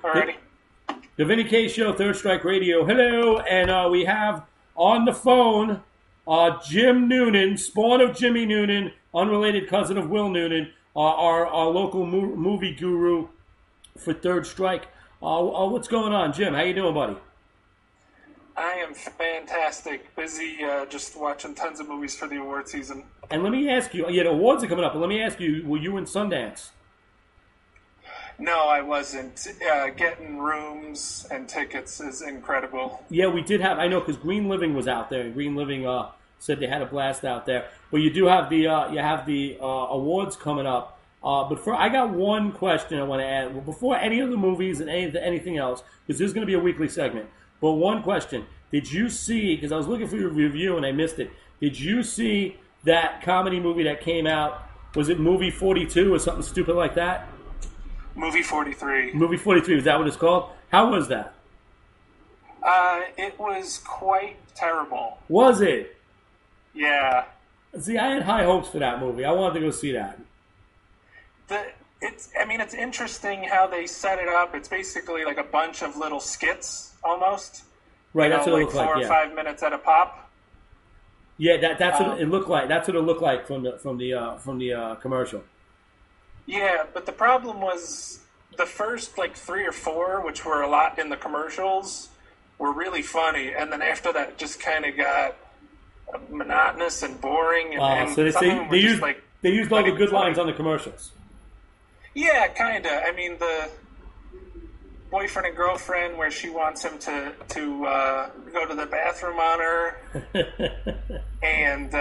already. The Vinny K Show, Third Strike Radio. Hello, and we have on the phone Jim Noonan, spawn of Jimmy Noonan, unrelated cousin of Will Noonan, our local movie guru for Third Strike. What's going on, Jim? How you doing, buddy? I am fantastic. Busy just watching tons of movies for the award season. And let me ask you, the awards are coming up, but let me ask you, were you in Sundance? No, I wasn't. Getting rooms and tickets is incredible. Yeah, we did have, I know, because Green Living was out there, and Green Living said they had a blast out there. But you do have the awards coming up. But I got one question I want to add. Well, before any of the movies and anything else, because this is going to be a weekly segment. But one question. Did you see, because I was looking for your review and I missed it, did you see that comedy movie that came out? Was it Movie 42 or something stupid like that? Movie 43. Movie 43, was that what it's called? How was that? It was quite terrible. Was it? Yeah. See, I had high hopes for that movie. I wanted to go see that. It's interesting how they set it up. It's basically like a bunch of little skits, almost. Right, that's what it looked like. 4 or 5 minutes at a pop. Yeah, that's what it looked like. That's what it looked like from the commercial. Yeah, but the problem was the first 3 or 4, which were a lot in the commercials, were really funny, and then after that, it just kind of got monotonous and boring. And so they used all the good lines on the commercials. Yeah, kind of. I mean, the boyfriend and girlfriend where she wants him to go to the bathroom on her, and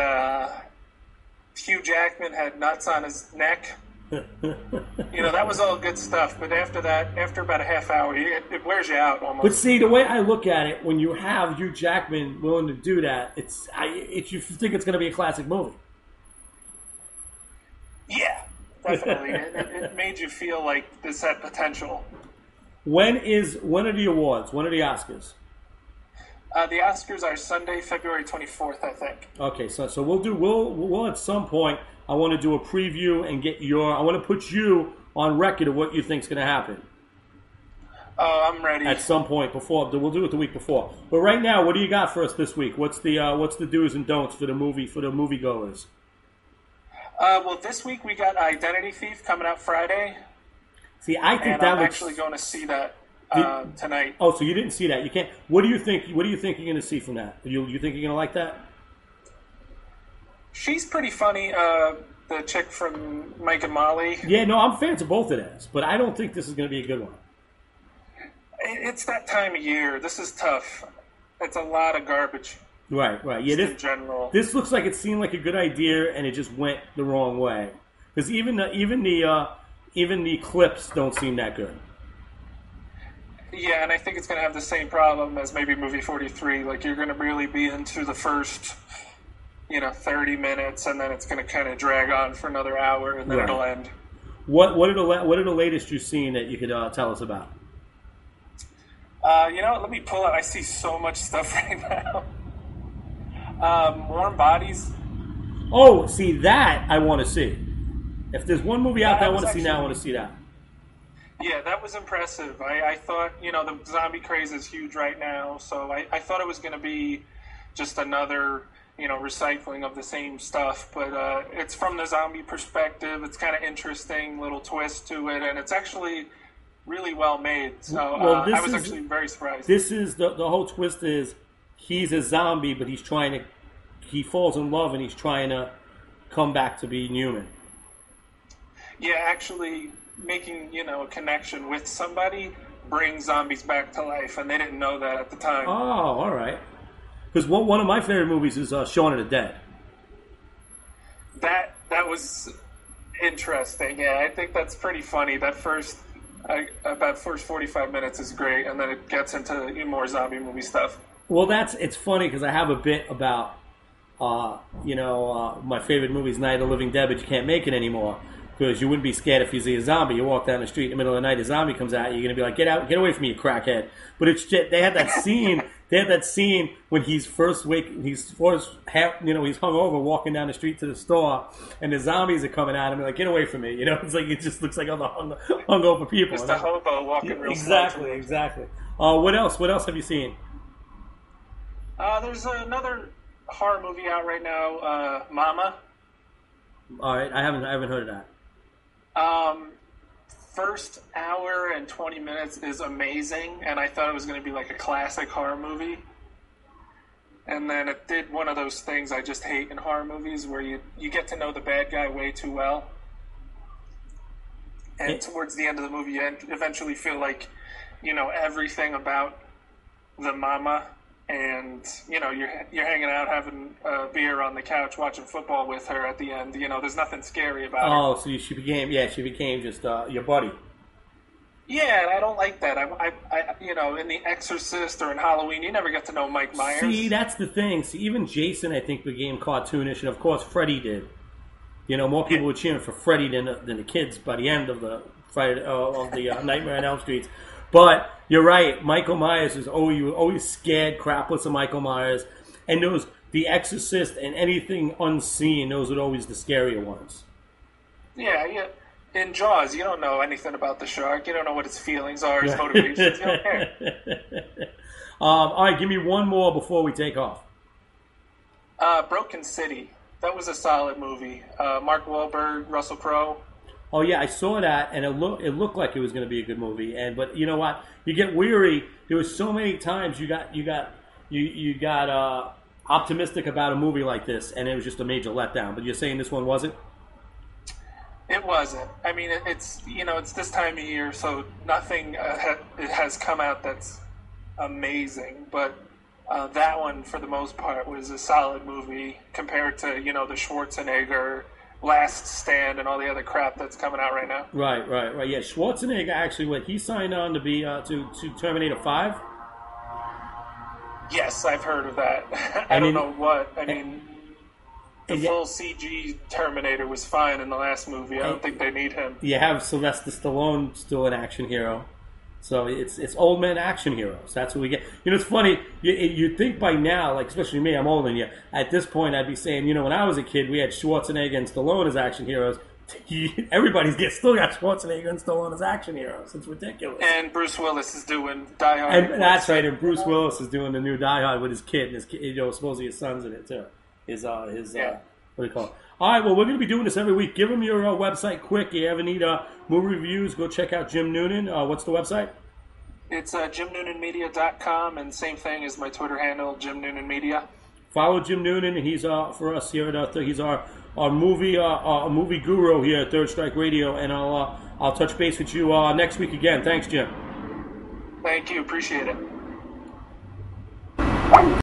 Hugh Jackman had nuts on his neck. That was all good stuff. But after that, after about a half hour, it wears you out almost. But see, the way I look at it, when you have Hugh Jackman willing to do that, you think it's going to be a classic movie. Yeah. Definitely. It made you feel like this had potential. When are the awards? When are the Oscars? The Oscars are Sunday, February 24th, I think. Okay, so we'll at some point, I want to do a preview and I want to put you on record of what you think's going to happen. Oh, I'm ready. At some point before, we'll do it the week before. But right now, what do you got for us this week? What's the do's and don'ts for the moviegoers? Well, this week we got Identity Thief coming out Friday. See, I think I'm actually going to see that tonight. Oh, so you didn't see that? You can't. What do you think? What do you think you're going to see from that? You think you're going to like that? She's pretty funny. The chick from Mike and Molly. Yeah, no, I'm fans of both of those, but I don't think this is going to be a good one. It's that time of year. This is tough. It's a lot of garbage. Right. Yeah, in general. This looks like it seemed like a good idea, and it just went the wrong way. Because even the clips don't seem that good. Yeah, and I think it's going to have the same problem as maybe Movie 43. Like, you're going to really be into the first, 30 minutes, and then it's going to kind of drag on for another hour, and then it'll end. What are the latest you've seen that you could tell us about? Let me pull out. I see so much stuff right now. Warm Bodies. Oh, see, that I want to see. If there's one movie out there I want to see now, I want to see that. Yeah, that was impressive. I thought, the zombie craze is huge right now, so I thought it was going to be just another, recycling of the same stuff, but it's from the zombie perspective. It's kind of interesting, little twist to it, and it's actually really well made. So I was actually very surprised. This is, the whole twist is, he's a zombie, but he falls in love and he's trying to come back to being human. Yeah, actually making, a connection with somebody brings zombies back to life, and they didn't know that at the time. Oh, all right. Because one of my favorite movies is Shaun of the Dead. That was interesting. Yeah, I think that's pretty funny. That first 45 minutes is great, and then it gets into more zombie movie stuff. Well, it's funny because I have a bit about, my favorite movie is Night of the Living Dead, but you can't make it anymore because you wouldn't be scared if you see a zombie. You walk down the street in the middle of the night, a zombie comes out, you're going to be like, get out, get away from me, you crackhead. But they had that scene They had that scene when he's first he's hungover walking down the street to the store, and the zombies are coming at him. Like, get away from me, It's like it just looks like other hungover people. Just a hobo walking real Exactly, exactly. What else? What else have you seen? There's another horror movie out right now, Mama. All right, I haven't heard of that. First hour and 20 minutes is amazing, and I thought it was going to be like a classic horror movie. And then it did one of those things I just hate in horror movies where you get to know the bad guy way too well. And towards the end of the movie, you eventually feel like you know everything about the mama. And, you're hanging out, having a beer on the couch, watching football with her at the end. There's nothing scary about her. Oh, so she became just your buddy. Yeah, and I don't like that. I in The Exorcist or in Halloween, you never get to know Mike Myers. See, that's the thing. See, even Jason, I think, became cartoonish, and of course, Freddy did. More people were cheering for Freddy than the kids by the end of the Nightmare on Elm Street. But you're right. Michael Myers is always scared crapless of Michael Myers, and The Exorcist and anything unseen. Those are always the scarier ones. Yeah. In Jaws, you don't know anything about the shark. You don't know what its feelings are, its motivations. You don't care. All right, give me one more before we take off. Broken City. That was a solid movie. Mark Wahlberg, Russell Crowe. Oh yeah, I saw that, and it looked like it was going to be a good movie. But you know what? You get weary. There was so many times you got optimistic about a movie like this, and it was just a major letdown. But you're saying this one wasn't? It wasn't. I mean, it's this time of year, so nothing has come out that's amazing. But that one, for the most part, was a solid movie compared to the Schwarzenegger Last Stand and all the other crap that's coming out right now. Right. Yeah, Schwarzenegger actually, he signed on to be to Terminator 5? Yes, I've heard of that. I don't know what. I mean, the full CG Terminator was fine in the last movie. I don't think they need him. You have Sylvester Stallone still an action hero. So it's old man action heroes. That's what we get. It's funny. You'd think by now, like especially me, I'm older than you. At this point, I'd be saying, when I was a kid, we had Schwarzenegger and Stallone as action heroes. Everybody's still got Schwarzenegger and Stallone as action heroes. It's ridiculous. And Bruce Willis is doing Die Hard. And that's right. And Bruce Willis is doing the new Die Hard with his kid. And his kid, supposedly his son's in it too. What do you call it? All right, well, we're going to be doing this every week. Give them your website quick. You ever need movie reviews, go check out Jim Noonan. What's the website? It's JimNoonanMedia.com, and same thing as my Twitter handle, Jim Noonan Media. Follow Jim Noonan. He's for us here at he's our movie guru here at Third Strike Radio, and I'll touch base with you next week again. Thanks, Jim. Thank you. Appreciate it.